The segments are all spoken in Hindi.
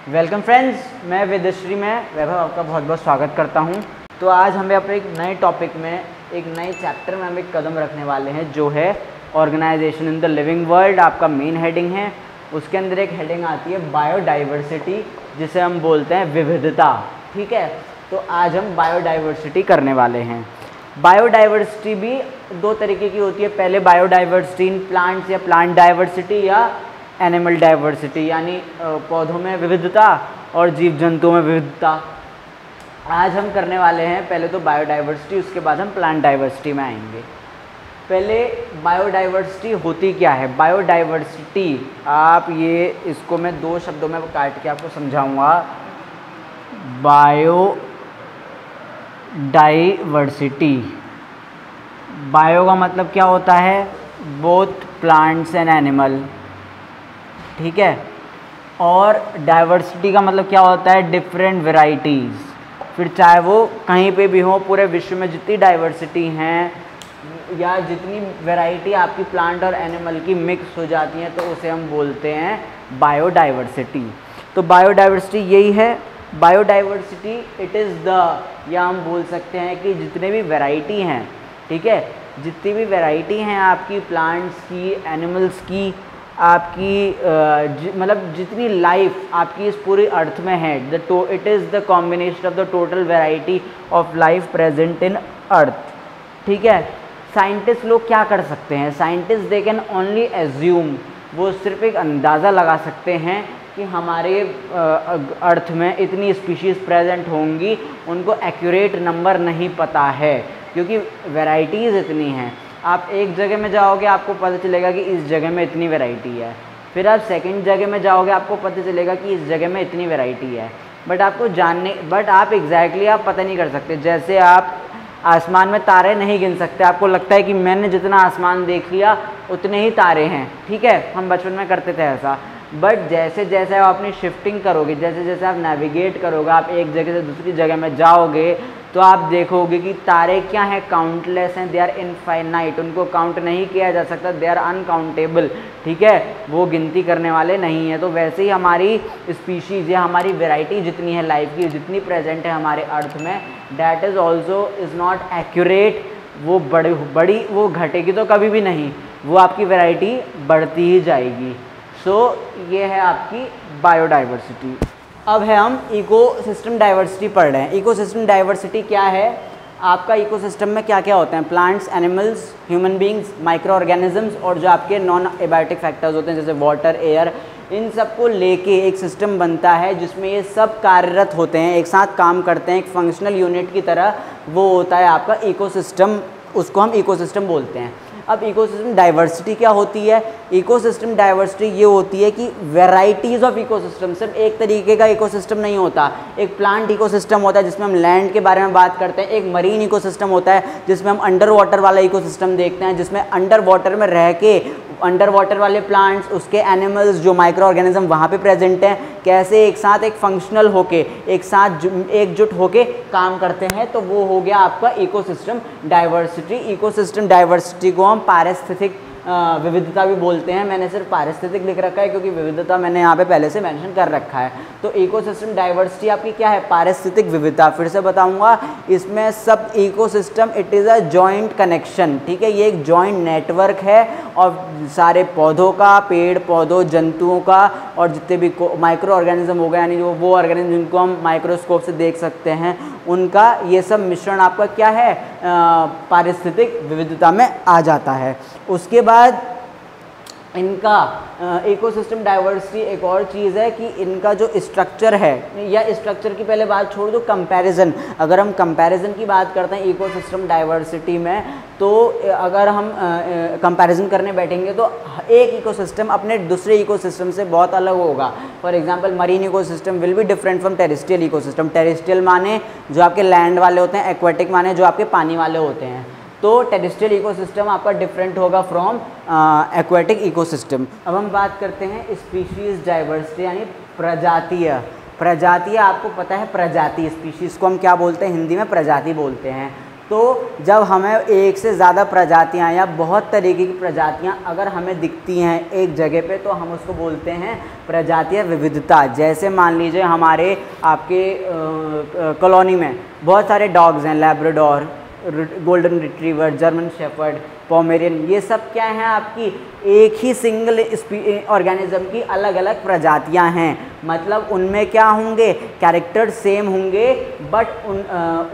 वेलकम फ्रेंड्स, मैं वेदश्री में वैभव आपका बहुत बहुत स्वागत करता हूं। तो आज हम अपने एक नए टॉपिक में, एक नए चैप्टर में हम एक कदम रखने वाले हैं, जो है organisation in the living world. आपका मेन हेडिंग है, उसके अंदर एक हेडिंग आती है बायोडाइवर्सिटी, जिसे हम बोलते हैं विविधता। ठीक है, तो आज हम बायोडाइवर्सिटी करने वाले हैं। बायोडाइवर्सिटी भी दो तरीके की होती है। पहले बायोडाइवर्सिटी इन प्लांट्स या प्लांट डाइवर्सिटी या एनिमल डाइवर्सिटी, यानी पौधों में विविधता और जीव जंतुओं में विविधता। आज हम करने वाले हैं पहले तो बायोडाइवर्सिटी, उसके बाद हम प्लांट डाइवर्सिटी में आएंगे। पहले बायोडाइवर्सिटी होती क्या है। बायोडाइवर्सिटी, आप ये इसको मैं दो शब्दों में काट के आपको समझाऊंगा। बायोडाइवर्सिटी, बायो का मतलब क्या होता है, बोथ प्लांट्स एंड एनिमल। ठीक है, और डाइवर्सिटी का मतलब क्या होता है, डिफरेंट वेराइटीज़। फिर चाहे वो कहीं पे भी हो, पूरे विश्व में जितनी डाइवर्सिटी हैं या जितनी वैरायटी आपकी प्लांट और एनिमल की मिक्स हो जाती हैं, तो उसे हम बोलते हैं बायोडाइवर्सिटी। तो बायोडाइवर्सिटी यही है। बायोडाइवर्सिटी इट इज़ द, या हम बोल सकते हैं कि जितने भी वैरायटी हैं, ठीक है, जितनी भी वैरायटी हैं आपकी प्लांट्स की, एनिमल्स की, आपकी मतलब जितनी लाइफ आपकी इस पूरी अर्थ में है, it is the combination of the total variety of life present in earth. ठीक है, साइंटिस्ट लोग क्या कर सकते हैं, scientist they can only assume, वो सिर्फ एक अंदाज़ा लगा सकते हैं कि हमारे अर्थ में इतनी स्पीशीज़ प्रेजेंट होंगी। उनको एक्यूरेट नंबर नहीं पता है, क्योंकि वैरायटीज़ इतनी हैं। आप एक जगह में जाओगे, आपको पता चलेगा कि इस जगह में इतनी वैरायटी है। फिर आप सेकंड जगह में जाओगे, आपको पता चलेगा कि इस जगह में इतनी वैरायटी है। बट आप एग्जैक्टली आप पता नहीं कर सकते। जैसे आप आसमान में तारे नहीं गिन सकते, आपको लगता है कि मैंने जितना आसमान देख लिया उतने ही तारे हैं। ठीक है, हम बचपन में करते थे ऐसा। बट जैसे जैसे आप अपनी शिफ्टिंग करोगे, जैसे जैसे आप नेविगेट करोगे, आप एक जगह से दूसरी जगह में जाओगे, तो आप देखोगे कि तारे क्या हैं, काउंटलेस हैं, दे आर इनफाइनाइट, उनको काउंट नहीं किया जा सकता, दे आर अनकाउंटेबल। ठीक है, वो गिनती करने वाले नहीं है। तो वैसे ही हमारी स्पीशीज़ या हमारी वैरायटी जितनी है लाइफ की, जितनी प्रेजेंट है हमारे अर्थ में, that is also is not accurate. वो बड़ी वो घटेगी तो कभी भी नहीं, वो आपकी वैरायटी बढ़ती ही जाएगी। सो ये है आपकी बायोडाइवर्सिटी। अब है हम इकोसिस्टम डाइवर्सिटी पढ़ रहे हैं। इकोसिस्टम डाइवर्सिटी क्या है, आपका इकोसिस्टम में क्या क्या होते हैं, plants, animals, human beings, micro organisms और जो आपके नॉन एबायोटिक फैक्टर्स होते हैं, जैसे वाटर, एयर, इन सबको लेके एक सिस्टम बनता है जिसमें ये सब कार्यरत होते हैं, एक साथ काम करते हैं, एक फंक्शनल यूनिट की तरह। वो होता है आपका इकोसिस्टम, उसको हम इकोसिस्टम बोलते हैं। अब इकोसिस्टम डाइवर्सिटी क्या होती है। इकोसिस्टम डाइवर्सिटी ये होती है कि वैराइटीज़ ऑफ इकोसिस्टम, सिर्फ एक तरीके का इकोसिस्टम नहीं होता। एक प्लांट इकोसिस्टम होता है जिसमें हम लैंड के बारे में बात करते हैं, एक मरीन इकोसिस्टम होता है जिसमें हम अंडर वाटर वाला इकोसिस्टम देखते हैं, जिसमें अंडर वाटर में रह के अंडर वाटर वाले प्लांट्स, उसके एनिमल्स, जो माइक्रो ऑर्गेनिज्म वहाँ पे प्रेजेंट हैं, कैसे एक साथ एक फंक्शनल होके, एक साथ एकजुट होके काम करते हैं। तो वो हो गया आपका इकोसिस्टम डाइवर्सिटी। इकोसिस्टम डाइवर्सिटी को हम पारिस्थितिक विविधता भी बोलते हैं। मैंने सिर्फ पारिस्थितिक लिख रखा है क्योंकि विविधता मैंने यहाँ पे पहले से मेंशन कर रखा है। तो इकोसिस्टम डाइवर्सिटी आपकी क्या है, पारिस्थितिक विविधता। फिर से बताऊंगा, इसमें सब ecosystem it is a joint connection. ठीक है, ये एक जॉइंट नेटवर्क है और सारे पौधों का, पेड़ पौधों, जंतुओं का और जितने भी माइक्रो ऑर्गेनिज्म हो गए, यानी वो ऑर्गेनिज्म जिनको हम माइक्रोस्कोप से देख सकते हैं, उनका ये सब मिश्रण आपका क्या है, पारिस्थितिक विविधता में आ जाता है। उसके बाद इनका इकोसिस्टम डाइवर्सिटी एक और चीज़ है कि इनका जो स्ट्रक्चर है, या स्ट्रक्चर की पहले बात छोड़ दो, कंपैरिजन। अगर हम कंपैरिजन की बात करते हैं इकोसिस्टम डाइवर्सिटी में, तो अगर हम कंपैरिजन करने बैठेंगे तो एक इकोसिस्टम अपने दूसरे इकोसिस्टम से बहुत अलग होगा। For example, marine ecosystem will be different from terrestrial ecosystem. Terrestrial माने जो आपके लैंड वाले होते हैं, एक्वेटिक माने जो आपके पानी वाले होते हैं। तो टेरेस्ट्रियल इकोसिस्टम आपका डिफरेंट होगा फ्रॉम एक्वेटिक इकोसिस्टम। अब हम बात करते हैं स्पीशीज़ डाइवर्सिटी, यानी प्रजातीय। आपको पता है प्रजाति, स्पीशीज़ को हम क्या बोलते हैं, हिंदी में प्रजाति बोलते हैं। तो जब हमें एक से ज़्यादा प्रजातियां या बहुत तरीके की प्रजातियां अगर हमें दिखती हैं एक जगह पे, तो हम उसको बोलते हैं प्रजातीय विविधता। जैसे मान लीजिए हमारे आपके कॉलोनी में बहुत सारे डॉग्स हैं, Labrador, golden retriever, German shepherd, Pomeranian, ये सब क्या हैं आपकी एक ही सिंगल ऑर्गेनिज्म की अलग अलग प्रजातियां हैं। मतलब उनमें क्या होंगे, कैरेक्टर सेम होंगे, बट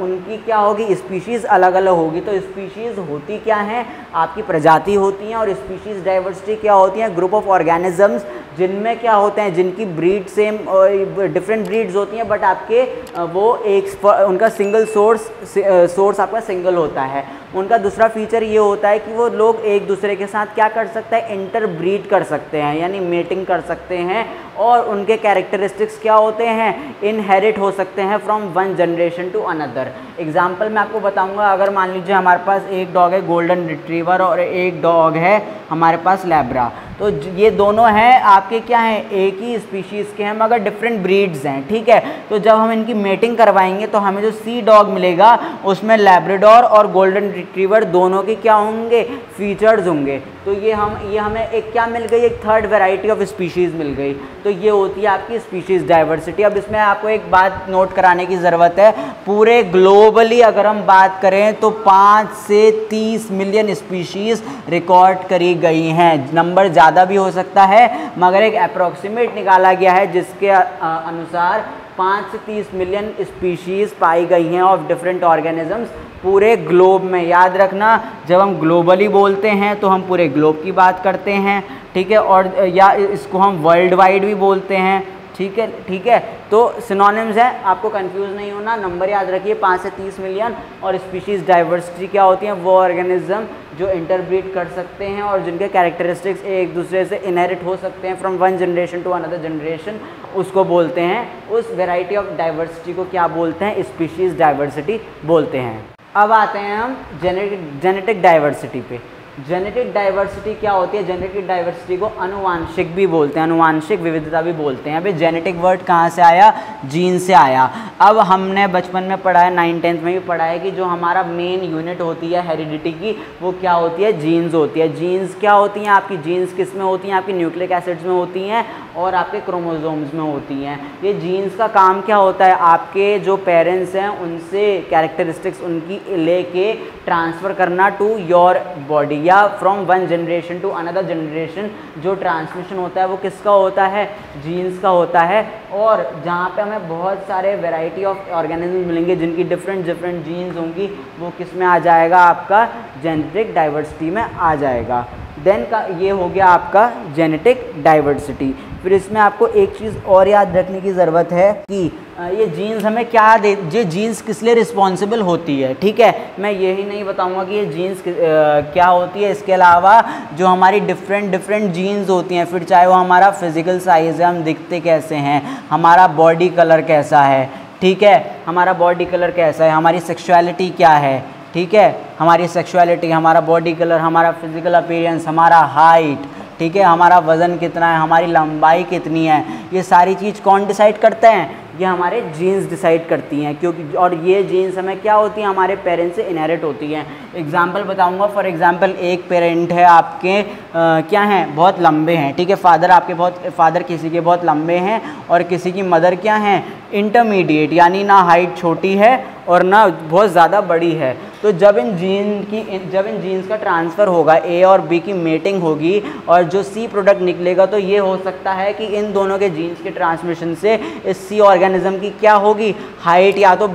उनकी क्या होगी, स्पीशीज़ अलग अलग होगी। तो स्पीशीज़ होती क्या हैं, आपकी प्रजाति होती हैं, और स्पीशीज़ डाइवर्सिटी क्या होती है, ग्रुप ऑफ ऑर्गेनिजम्स जिनमें क्या होते हैं, जिनकी ब्रीड सेम और डिफरेंट ब्रीड्स होती हैं, बट आपके वो एक उनका सिंगल सोर्स आपका सिंगल होता है। उनका दूसरा फीचर ये होता है कि वो लोग एक दूसरे के साथ क्या कर सकते हैं, इंटरब्रीड कर सकते हैं, यानी मेटिंग कर सकते हैं, और उनके कैरेक्टरिस्टिक्स क्या होते हैं, इनहेरिट हो सकते हैं from one generation to another. Example मैं आपको बताऊंगा, अगर मान लीजिए हमारे पास एक डॉग है गोल्डन रिट्रीवर और एक डॉग है हमारे पास लैब्रा, तो ये दोनों हैं आपके क्या हैं, एक ही स्पीशीज़ के हैं मगर डिफरेंट ब्रीड्स हैं, ठीक है। तो जब हम इनकी मेटिंग करवाएंगे तो हमें जो सी डॉग मिलेगा उसमें लैब्राडोर और गोल्डन रिट्रीवर दोनों के क्या होंगे, फीचर्स होंगे। तो ये हमें एक क्या मिल गई, एक थर्ड वैरायटी ऑफ स्पीशीज़ मिल गई। तो ये होती है आपकी स्पीशीज़ डाइवर्सिटी। अब इसमें आपको एक बात नोट कराने की ज़रूरत है, पूरे ग्लोबली अगर हम बात करें तो 5 से 30 मिलियन स्पीशीज़ रिकॉर्ड करी गई हैं। नंबर ज़्यादा भी हो सकता है मगर एक अप्रॉक्सीमेट निकाला गया है जिसके अनुसार 5 से 30 मिलियन स्पीशीज़ पाई गई हैं ऑफ डिफरेंट ऑर्गेनिजम्स पूरे ग्लोब में। याद रखना, जब हम ग्लोबली बोलते हैं तो हम पूरे ग्लोब की बात करते हैं, ठीक है, और या इसको हम वर्ल्ड वाइड भी बोलते हैं, ठीक है। तो सिनोनिम्स है, आपको कंफ्यूज नहीं होना, नंबर याद रखिए 5 से 30 मिलियन। और स्पीशीज़ डाइवर्सिटी क्या होती है, वो ऑर्गेनिज्म जो इंटरब्रीड कर सकते हैं और जिनके कैरेक्टरिस्टिक्स एक दूसरे से इनहेरिट हो सकते हैं from one generation to another generation, उसको बोलते हैं, उस वेराइटी ऑफ डाइवर्सिटी को क्या बोलते हैं, स्पीशीज़ डाइवर्सिटी बोलते हैं। अब आते हैं हम जेनेटिक डाइवर्सिटी पे। जेनेटिक डाइवर्सिटी क्या होती है, जेनेटिक डाइवर्सिटी को अनुवांशिक भी बोलते हैं, अनुवांशिक विविधता भी बोलते हैं। अभी जेनेटिक वर्ड कहाँ से आया, जीन से आया। अब हमने बचपन में पढ़ा है, 9th-10th में भी पढ़ा है कि जो हमारा मेन यूनिट होती है हेरिडिटी की, वो क्या होती है, जीन्स होती है। जीन्स क्या होती हैं आपकी, जीन्स किस में होती हैं, आपकी न्यूक्लिक एसिड्स में होती हैं और आपके क्रोमोसोम्स में होती हैं। ये जीन्स का काम क्या होता है, आपके जो पेरेंट्स हैं उनसे कैरेक्टरिस्टिक्स उनकी लेके ट्रांसफ़र करना टू योर बॉडी, या from one generation to another generation. जो ट्रांसमिशन होता है वो किसका होता है, जीन्स का होता है। और जहाँ पे हमें बहुत सारे वैरायटी ऑफ ऑर्गेनिज्म मिलेंगे जिनकी डिफरेंट जीन्स होंगी, वो किस में आ जाएगा, आपका जेनेटिक डाइवर्सिटी में आ जाएगा। देन का ये हो गया आपका जेनेटिक डाइवर्सिटी। फिर इसमें आपको एक चीज़ और याद रखने की ज़रूरत है कि ये जीन्स हमें क्या दे, ये जीन्स किस लिए रिस्पॉन्सिबल होती है, ठीक है। मैं यही नहीं बताऊंगा कि ये जीन्स क्या होती है, इसके अलावा जो हमारी डिफरेंट जीन्स होती हैं, फिर चाहे वो हमारा फिज़िकल साइज़ है, हम दिखते कैसे हैं, हमारा बॉडी कलर कैसा है, ठीक है, हमारा बॉडी कलर कैसा है, हमारी सेक्सुअलिटी क्या है, ठीक है, हमारी सेक्सुअलिटी, हमारा बॉडी कलर, हमारा फिज़िकल अपीयरेंस, हमारा हाइट, ठीक है, हमारा वज़न कितना है, हमारी लंबाई कितनी है, ये सारी चीज़ कौन डिसाइड करते हैं, ये हमारे जीन्स डिसाइड करती हैं। क्योंकि और ये जीन्स हमें क्या होती हैं, हमारे पेरेंट्स से इनहेरिट होती हैं। एग्जांपल बताऊंगा, फॉर एग्जांपल एक पेरेंट है आपके क्या हैं, बहुत लंबे हैं, ठीक है, फादर किसी के बहुत लंबे हैं और किसी की मदर क्या हैं, इंटरमीडिएट, यानी ना हाइट छोटी है और ना बहुत ज़्यादा बड़ी है। तो जब इन जीन्स का ट्रांसफ़र होगा, ए और बी की मेटिंग होगी और जो सी प्रोडक्ट निकलेगा, तो ये हो सकता है कि इन दोनों के जीन्स के ट्रांसमिशन से इस सी ऑर्गेनिज्म की क्या होगी, हाइट, या तो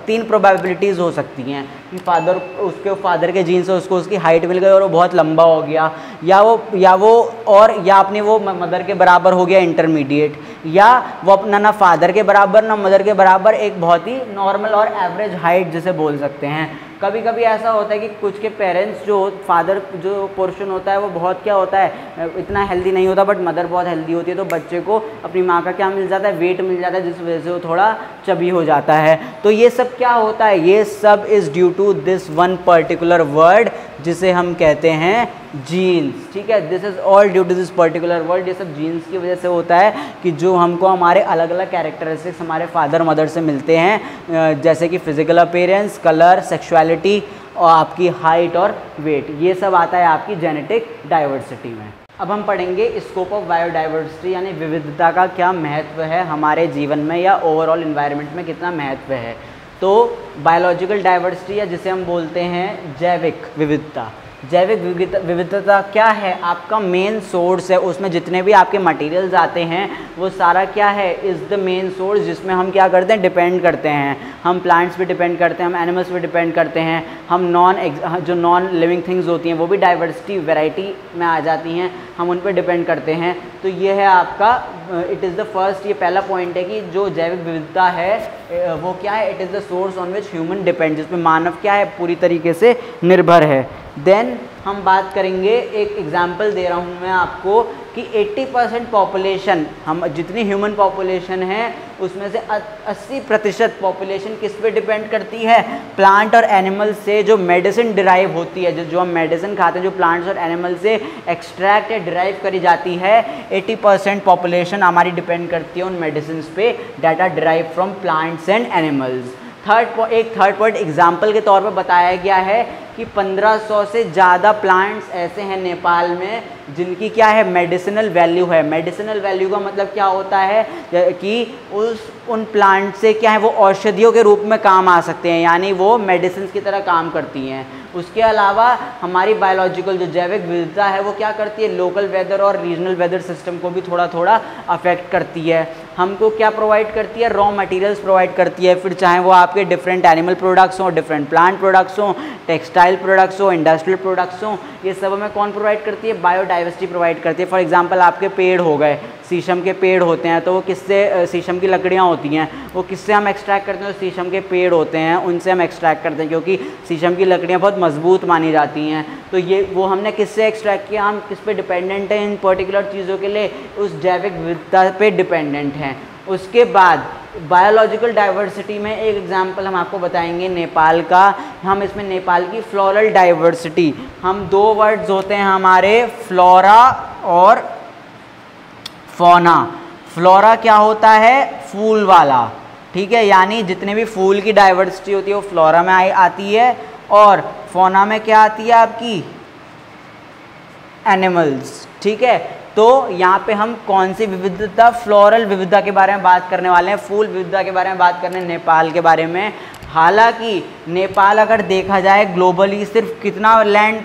3 प्रोबेबिलिटीज़ हो सकती हैं कि उसके फादर के जीन से उसको उसकी हाइट मिल गई और वो बहुत लंबा हो गया, या अपनी वो मदर के बराबर हो गया, इंटरमीडिएट, या वो अपना ना फादर के बराबर ना मदर के बराबर, एक बहुत ही नॉर्मल और एवरेज हाइट जिसे बोल सकते हैं। कभी कभी ऐसा होता है कि कुछ के पेरेंट्स जो फादर जो पोर्शन होता है वो बहुत क्या होता है, इतना हेल्दी नहीं होता, बट मदर बहुत हेल्दी होती है, तो बच्चे को अपनी माँ का क्या मिल जाता है, वेट मिल जाता है, जिस वजह से वो थोड़ा चबी हो जाता है। तो ये सब क्या होता है, ये सब is due to this one particular word जिसे हम कहते हैं जीन्स। ठीक है, this is all due to this particular word. ये सब जीन्स की वजह से होता है कि जो हमको हमारे अलग अलग कैरेक्टरिस्टिक्स हमारे फादर मदर से मिलते हैं, जैसे कि फिजिकल अपीयरेंस, कलर, सेक्सुअलिटी और आपकी हाइट और वेट, ये सब आता है आपकी जेनेटिक डाइवर्सिटी में। अब हम पढ़ेंगे स्कोप ऑफ बायोडाइवर्सिटी, यानी विविधता का क्या महत्व है हमारे जीवन में या ओवरऑल इन्वायरमेंट में कितना महत्व है। तो बायोलॉजिकल डाइवर्सिटी, या जिसे हम बोलते हैं जैविक विविधता, जैविक विविधता क्या है, आपका मेन सोर्स है, उसमें जितने भी आपके मटेरियल्स आते हैं वो सारा क्या है, इज़ द मेन सोर्स, जिसमें हम क्या करते हैं, डिपेंड करते हैं। हम प्लांट्स पे डिपेंड करते हैं, हम एनिमल्स पे डिपेंड करते हैं, हम जो नॉन लिविंग थिंग्स होती हैं वो भी डाइवर्सिटी वैरायटी में आ जाती हैं, हम उन पर डिपेंड करते हैं। तो ये है आपका इट इज़ द फर्स्ट, ये पहला पॉइंट है कि जो जैविक विविधता है वो क्या है, it is the source on which human depend, जिसमें मानव क्या है, पूरी तरीके से निर्भर है। देन हम बात करेंगे, एक एग्जांपल दे रहा हूँ मैं आपको कि 80% पॉपुलेशन, हम जितनी ह्यूमन पॉपुलेशन है उसमें से 80% पॉपुलेशन किस पे डिपेंड करती है, प्लांट और एनिमल से जो मेडिसिन डिराइव होती है, जो हम मेडिसिन खाते हैं, जो प्लांट्स और एनिमल से एक्सट्रैक्ट या डिराइव करी जाती है, 80% पॉपुलेशन हमारी डिपेंड करती है उन मेडिसिन पे that are derive from plants and animals. एक थर्ड पॉइंट एग्जाम्पल के तौर पर बताया गया है कि 1500 से ज़्यादा प्लांट्स ऐसे हैं नेपाल में जिनकी क्या है, मेडिसिनल वैल्यू है। मेडिसिनल वैल्यू का मतलब क्या होता है कि उन प्लांट से क्या है, वो औषधियों के रूप में काम आ सकते हैं, यानी वो मेडिसिन की तरह काम करती हैं। उसके अलावा हमारी बायोलॉजिकल जो जैविक विविधता है वो क्या करती है, लोकल वेदर और रीजनल वेदर सिस्टम को भी थोड़ा थोड़ा अफेक्ट करती है। हमको क्या प्रोवाइड करती है, रॉ मटेरियल्स प्रोवाइड करती है, फिर चाहे वो आपके डिफरेंट एनिमल प्रोडक्ट्स हों, डिफरेंट प्लांट प्रोडक्ट्स हों, टेक्सटाइल प्रोडक्ट्स हो, इंडस्ट्रियल प्रोडक्ट्स हों, ये सब हमें कौन प्रोवाइड करती है, बायोडाइवर्सिटी प्रोवाइड करती है। फॉर एग्जांपल आपके पेड़ हो गए, शीशम के पेड़ होते हैं, तो वो किससे, शीशम की लकड़ियाँ होती हैं, वो किससे हम एक्सट्रैक्ट करते हैं, तो शीशम के पेड़ होते हैं उनसे हम एक्सट्रैक्ट करते हैं, क्योंकि शीशम की लकड़ियाँ बहुत मजबूत मानी जाती हैं। तो ये वो हमने किससे एक्सट्रैक्ट किया, हम किस पे डिपेंडेंट हैं इन पर्टिकुलर चीज़ों के लिए, उस जैविक विविधता पे डिपेंडेंट हैं। उसके बाद बायोलॉजिकल डाइवर्सिटी में एक एग्जांपल हम आपको बताएंगे नेपाल का। हम इसमें नेपाल की फ्लोरल डाइवर्सिटी, हम दो वर्ड्स होते हैं हमारे, फ्लोरा और फौना। फ्लोरा क्या होता है, फूल वाला, ठीक है, यानी जितने भी फूल की डाइवर्सिटी होती है वो फ्लोरा में आती है, और फौना में क्या आती है आपकी, एनिमल्स। ठीक है, तो यहाँ पे हम कौन सी विविधता, फ्लोरल विविधता के बारे में बात करने वाले हैं, फूल विविधता के बारे में बात करने हैं नेपाल के बारे में। हालांकि नेपाल अगर देखा जाए ग्लोबली सिर्फ कितना लैंड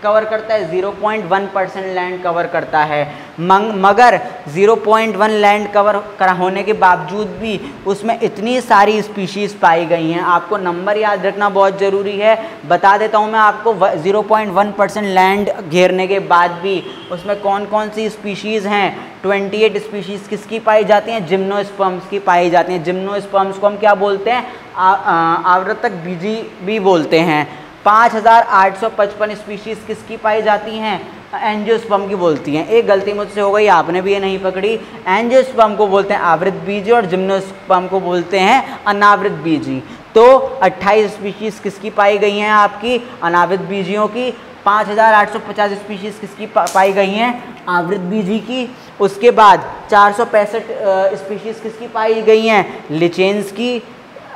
कवर करता है, 0.1% लैंड कवर करता है, मगर 0.1 लैंड कवर होने के बावजूद भी उसमें इतनी सारी स्पीशीज़ पाई गई हैं। आपको नंबर याद रखना बहुत ज़रूरी है, बता देता हूं मैं आपको, 0.1% लैंड घेरने के बाद भी उसमें कौन कौन सी स्पीशीज़ हैं। 28 स्पीशीज़ किसकी पाई जाती हैं, जिम्नोस्पर्म्स की पाई जाती हैं। जिम्नोस्पर्म्स को हम क्या बोलते हैं, आवर्तक बीजी भी बोलते हैं। 5855 स्पीशीज़ किसकी पाई जाती हैं, एंजियोस्पर्म की बोलती हैं। एक गलती मुझसे हो गई, आपने भी ये नहीं पकड़ी, एंजियोस्पर्म को बोलते हैं आवृत बीजी और जिम्नोस्पर्म को बोलते हैं अनावृत बीजी। तो 28 स्पीशीज़ किसकी पाई गई हैं, आपकी अनावृत बीजियों की। 5850 स्पीशीज़ किसकी पाई गई हैं, आवृत बीजी की। उसके बाद 465 स्पीशीज़ किसकी पाई गई हैं, लिचेंस की।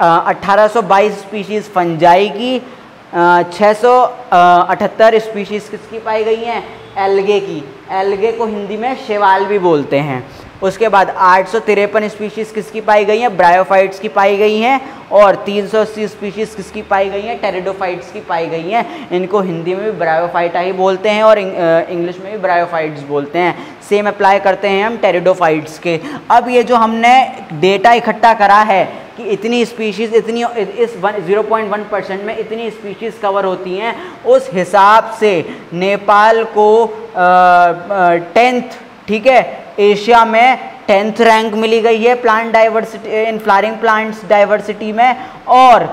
1822 स्पीशीज़ फंजाई की। 678 स्पीशीज़ किसकी पाई गई हैं, एल्गे की। एल्गे को हिंदी में शैवाल भी बोलते हैं। उसके बाद 853 स्पीशीज़ किसकी पाई गई हैं, ब्रायोफाइट्स की पाई गई हैं। और 380 स्पीशीज़ किसकी पाई गई हैं, टेरिडोफाइट्स की पाई गई हैं। इनको हिंदी में भी ब्रायोफाइटा ही बोलते हैं और इंग्लिश में भी ब्रायोफाइट्स बोलते हैं। सेम अप्लाई करते हैं हम टेरिडोफाइट्स के। अब ये जो हमने डेटा इकट्ठा करा है कि इतनी स्पीशीज़, इतनी इस 0.1% में इतनी स्पीशीज़ कवर होती हैं, उस हिसाब से नेपाल को 10th, ठीक है, एशिया में 10th रैंक मिली गई है plant diversity, in flowering plants diversity में, और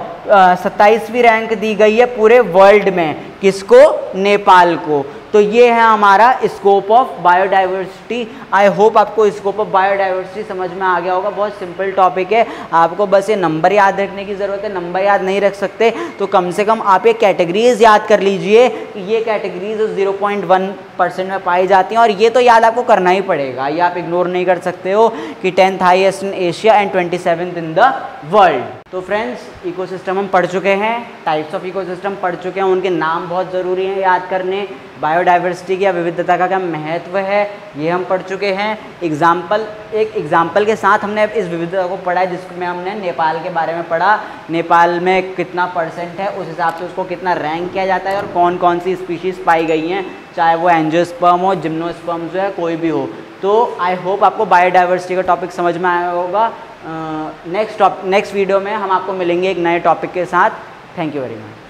27वीं रैंक दी गई है पूरे वर्ल्ड में। किसको, नेपाल को। तो ये है हमारा scope of biodiversity. I hope आपको स्कोप ऑफ बायोडाइवर्सिटी समझ में आ गया होगा। बहुत सिंपल टॉपिक है, आपको बस ये नंबर याद रखने की ज़रूरत है। नंबर याद नहीं रख सकते तो कम से कम आप ये कैटेगरीज याद कर लीजिए कि ये कैटेगरीज 0.1% में पाई जाती हैं, और ये तो याद आपको करना ही पड़ेगा, ये आप इग्नोर नहीं कर सकते हो कि 10th highest in Asia and 27th in the world. तो फ्रेंड्स, इकोसिस्टम हम पढ़ चुके हैं, टाइप्स ऑफ इकोसिस्टम पढ़ चुके हैं, उनके नाम बहुत ज़रूरी हैं याद करने। बायोडाइवर्सिटी की विविधता का क्या महत्व है ये हम पढ़ चुके हैं। एक एग्जाम्पल के साथ हमने इस विविधता को पढ़ा है, जिसमें हमने नेपाल के बारे में पढ़ा। नेपाल में कितना % है, उस हिसाब से उसको कितना रैंक किया जाता है और कौन कौन सी स्पीशीज़ पाई गई हैं, चाहे वो एंजियोस्पर्म हो, जिम्नोस्पर्म जो है, कोई भी हो। तो आई होप आपको बायोडाइवर्सिटी का टॉपिक समझ में आया होगा। नेक्स्ट वीडियो में हम आपको मिलेंगे एक नए टॉपिक के साथ। Thank you very much.